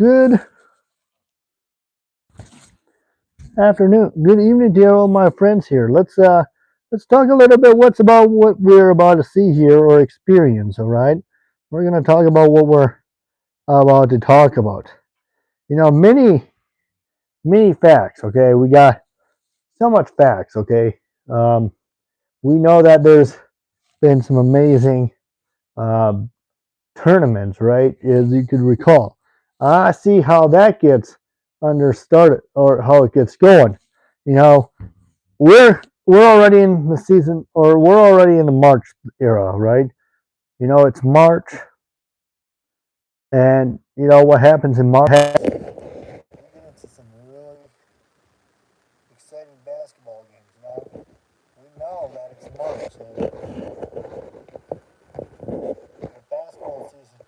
Good afternoon. Good evening to all my friends here. Let's talk a little bit what's about what we're about to see here or experience, all right? We're going to talk about what we're about to talk about. Many facts, okay? We got so much facts, okay? Um, we know that there's been some amazing um, tournaments, right? As you could recall. I see how that gets understarted or how it gets going. You know, we're already in the season, or we're already in the March era, right? It's March, and you know what happens in March. We get into some really exciting basketball games. We know that it's March, and the basketball season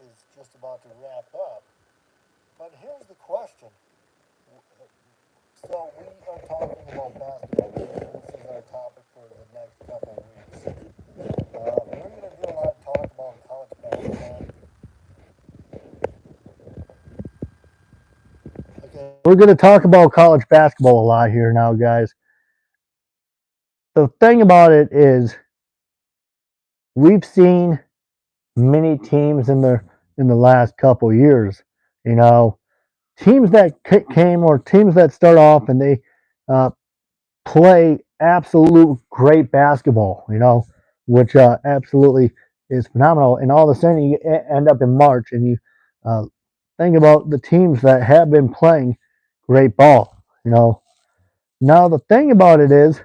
is just about to wrap up. But here's the question. So we are talking about basketball. This is our topic for the next couple of weeks. We're going to do a lot of talk about college basketball. Okay. We're going to talk about college basketball a lot here now, guys. The thing about it is, we've seen many teams in the last couple of years. You know, teams that came or teams that start off and they uh, play absolute great basketball. Which absolutely is phenomenal. And all of a sudden, you end up in March and you uh, think about the teams that have been playing great ball. Now the thing about it is,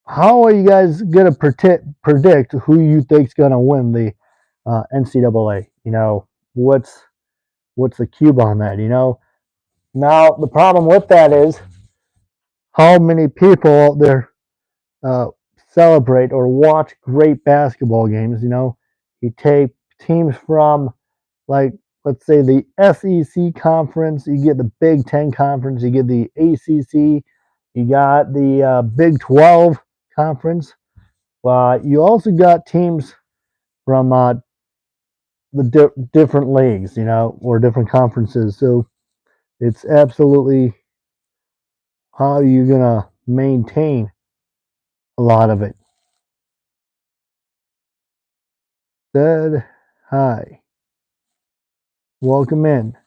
how are you guys gonna predict who you think's gonna win the NCAA? What's the cube on that? Now the problem with that is how many people out there uh, celebrate or watch great basketball games. You take teams from, like, let's say, the SEC conference, you get the Big Ten conference, you get the ACC, you got the Big 12 conference. You also got teams from the different leagues, or different conferences. So it's absolutely how you're gonna maintain a lot of it. Said hi. Welcome in.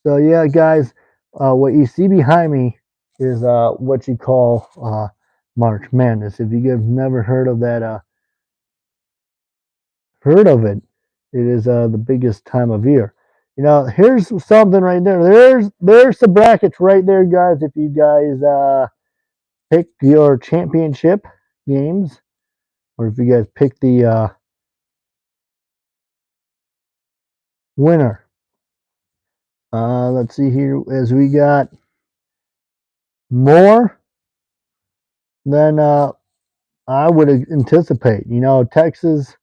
So yeah, guys, what you see behind me is what you call March Madness. If you have never heard of that, heard of it, it is the biggest time of year. Here's something right there. There's the brackets right there, guys. If you guys pick your championship games, or if you guys pick the winner. Let's see here, as we got more than I would anticipate. Texas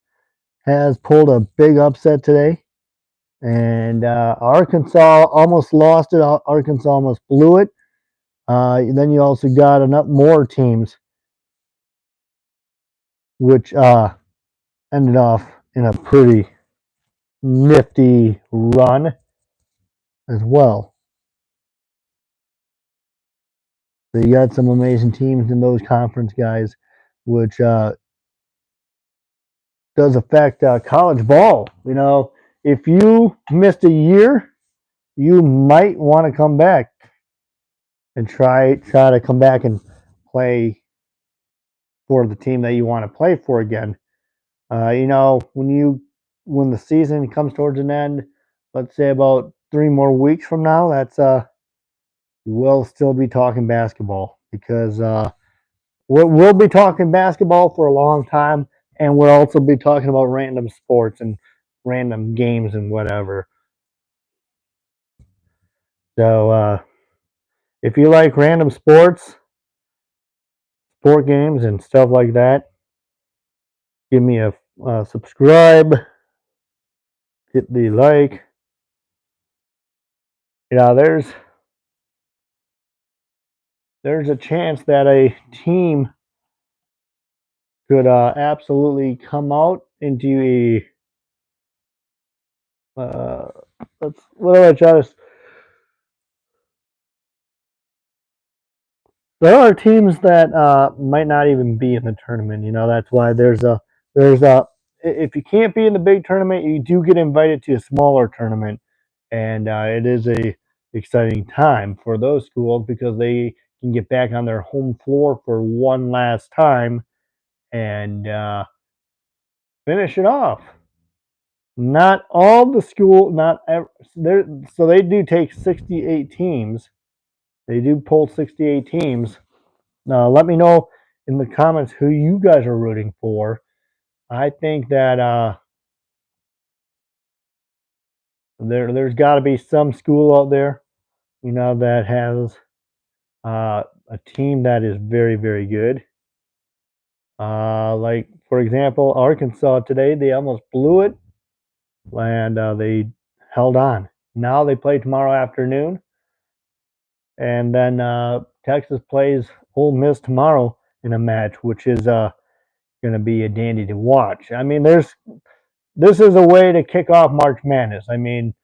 has pulled a big upset today, and Arkansas almost lost it. Arkansas almost blew it. Then you also got enough more teams, which ended off in a pretty nifty run as well. So you got some amazing teams in those conference, guys, which does affect college ball. If you missed a year, you might want to come back and try to come back and play for the team that you want to play for again. When the season comes towards an end, let's say about 3 more weeks from now, that's we'll still be talking basketball, because we'll be talking basketball for a long time, and we'll also be talking about random sports and random games and whatever. So if you like random sport games and stuff like that, give me a subscribe, hit the like. There's a chance that a team could absolutely come out into what do I try to? There are teams that might not even be in the tournament. You know, that's why there's a if you can't be in the big tournament, you do get invited to a smaller tournament, and it is a exciting time for those schools because they can get back on their home floor for one last time and finish it off. Not all the school, not there. So they do take 68 teams. They do pull 68 teams. Let me know in the comments who you guys are rooting for. I think that there's got to be some school out there, you know, that has a team that is very very good. Like for example, Arkansas today they almost blew it, and they held on. Now they play tomorrow afternoon, and then Texas plays Ole Miss tomorrow in a match, which is going to be a dandy to watch. I mean, this is a way to kick off March Madness. I mean,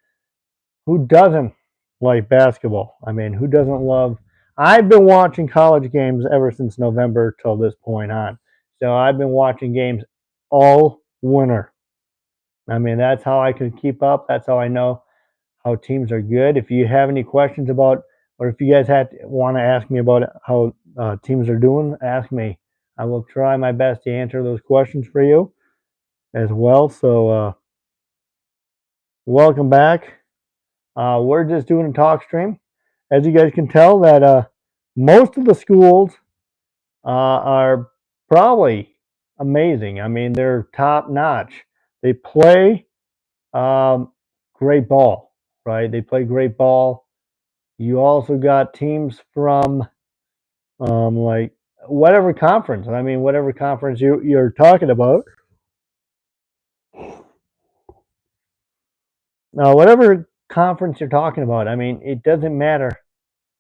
who doesn't like basketball? I mean, who doesn't love? I've been watching college games ever since November till this point on. So I've been watching games all winter. I mean, that's how I can keep up. That's how I know how teams are good. If you have any questions about, or if you guys want to ask me about how teams are doing, ask me. I will try my best to answer those questions for you as well. So, welcome back. We're just doing a talk stream. As you guys can tell, that most of the schools are probably amazing. I mean, they're top notch. They play um, great ball, right? They play great ball. You also got teams from like whatever conference. I mean, whatever conference you're talking about. Whatever conference you're talking about. I mean, it doesn't matter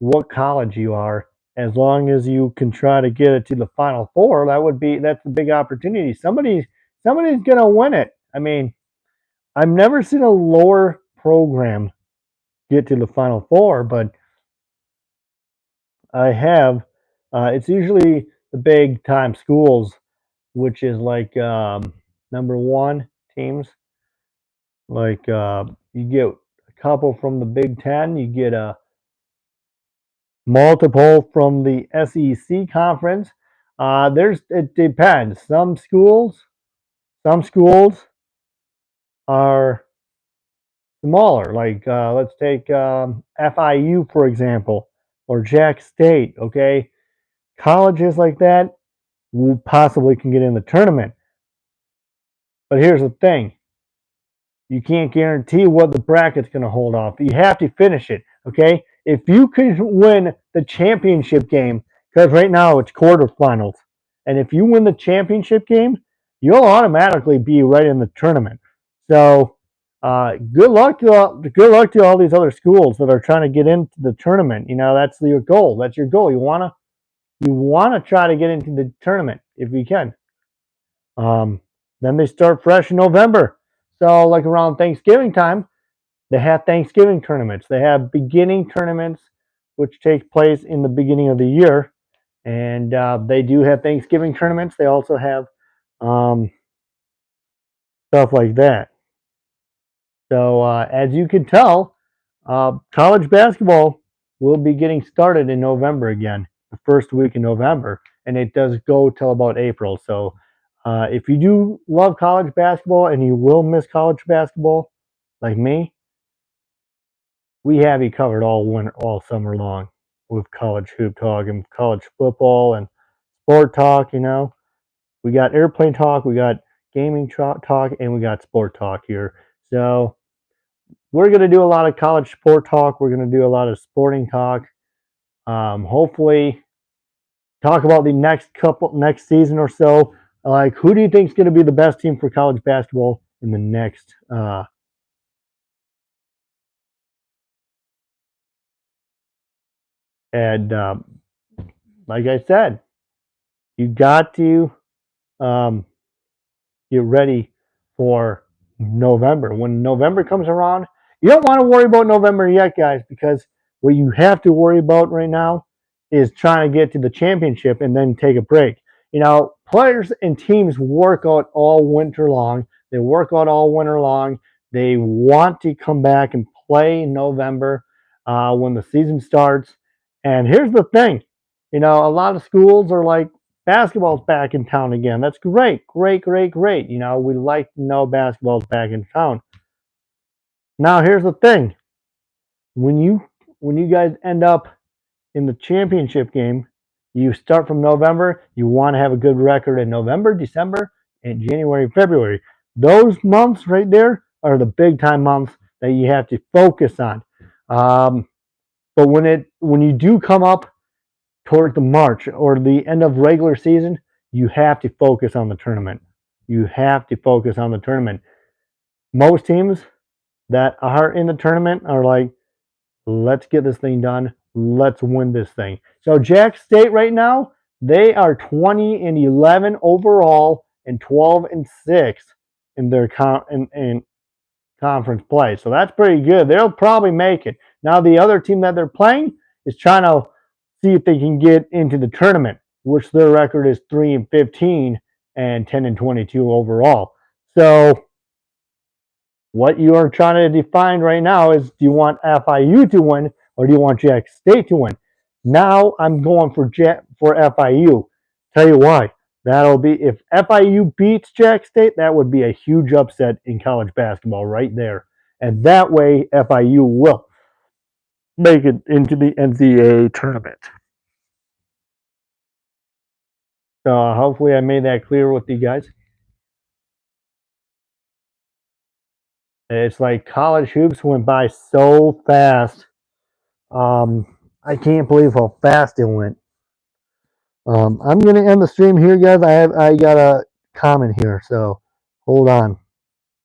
what college you are, as long as you can try to get it to the Final Four. That's a big opportunity. Somebody's gonna win it. I mean, I've never seen a lower program get to the Final Four, but I have. It's usually the big time schools, which is like number one teams. Like you get a couple from the Big Ten, you get a multiple from the SEC conference. It depends. Some schools are smaller. Like let's take FIU for example, or Jack State. Okay, colleges like that possibly can get in the tournament. But here's the thing: you can't guarantee what the bracket's going to hold off. You have to finish it. Okay, if you can win the championship game, because right now it's quarterfinals, and if you win the championship game, you'll automatically be right in the tournament. So, good luck to all these other schools that are trying to get into the tournament. You know, that's your goal. That's your goal. You wanna try to get into the tournament if you can. Um, then they start fresh in November. So, like around Thanksgiving time, they have Thanksgiving tournaments. They have beginning tournaments, which take place in the beginning of the year, and they do have Thanksgiving tournaments. They also have um, stuff like that. So, as you can tell, college basketball will be getting started in November again, the first week in November, and it does go till about April. So, if you do love college basketball and you will miss college basketball, like me, we have you covered all winter, all summer long with college hoop talk and college football and sport talk. You know, we got airplane talk, we got gaming talk, and we got sport talk here. So we're going to do a lot of college sport talk. We're going to do a lot of sporting talk. Hopefully, talk about the next season or so. Like, who do you think is going to be the best team for college basketball in the next? And like I said, you got to get ready for November. When November comes around, you don't want to worry about November yet, guys, because what you have to worry about right now is trying to get to the championship and then take a break. Players and teams work out all winter long. They work out all winter long. They want to come back and play in November when the season starts. And here's the thing, a lot of schools are like, basketball's back in town again. That's great, great, great, great. We like to know basketball's back in town. Now, here's the thing: when you guys end up in the championship game, you start from November. You want to have a good record in November, December, and January, February. Those months right there are the big time months that you have to focus on. But when you do come up toward the March or the end of regular season, you have to focus on the tournament. You have to focus on the tournament. Most teams that are in the tournament are like, let's get this thing done. Let's win this thing. So Jack State right now, they are 20-11 overall and 12-6 in their conference play. So that's pretty good. They'll probably make it. Now the other team that they're playing is trying to see if they can get into the tournament, which their record is 3-15 and 10-22 overall. So what you are trying to define right now is, do you want FIU to win or do you want Jack State to win? Now I'm going for FIU. Tell you why. That'll be, if FIU beats Jack State, that would be a huge upset in college basketball right there. And that way FIU will make it into the NCAA tournament. So hopefully I made that clear with you guys. It's like college hoops went by so fast. I can't believe how fast it went. I'm gonna end the stream here, guys. I got a comment here, so hold on.